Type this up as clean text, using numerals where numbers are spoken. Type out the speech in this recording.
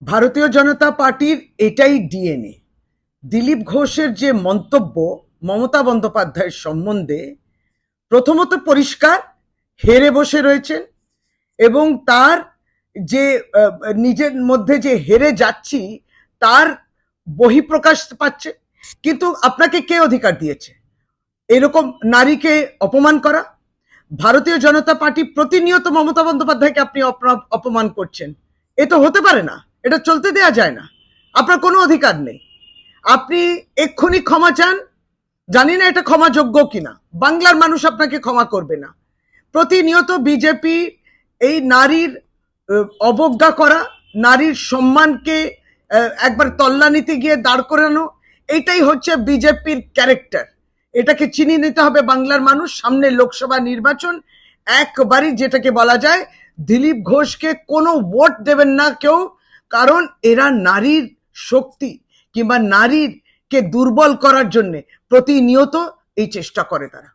ভারতীয় জনতা পার্টির এটাই ডিএনএ। দিলীপ ঘোষের যে মন্তব্য মমতা বন্দ্যোপাধ্যায়ের সম্বন্ধে, প্রথমত পরিষ্কার হেরে বসে রয়েছেন এবং তার যে নিজের মধ্যে যে হেরে যাচ্ছি তার বহিঃপ্রকাশ পাচ্ছে। কিন্তু আপনাকে কে অধিকার দিয়েছে এরকম নারীকে অপমান করা? ভারতীয় জনতা পার্টি প্রতিনিয়ত মমতা বন্দ্যোপাধ্যায়কে আপনি অপমান করছেন। এ তো হতে পারে না, এটা চলতে দেয়া যায় না। আপনার কোনো অধিকার নেই। আপনি এক্ষুনি ক্ষমা চান, জানি না এটা ক্ষমাযোগ্য কিনা, বাংলার মানুষ আপনাকে ক্ষমা করবে না। প্রতিনিয়ত বিজেপি এই নারীর অবজ্ঞা করা, নারীর সম্মানকে একবার তল্লানিতে গিয়ে দাঁড় করানো, এটাই হচ্ছে বিজেপির ক্যারেক্টার। এটাকে চিনিয়ে নিতে হবে বাংলার মানুষ। সামনে লোকসভা নির্বাচন, একবারই যেটাকে বলা যায় দিলীপ ঘোষকে কোনো ভোট দেবেন না কেউ, কারণ এরা নারীর শক্তি কিংবা নারীরকে দুর্বল করার জন্য প্রতিনিয়ত এই চেষ্টা করে তারা।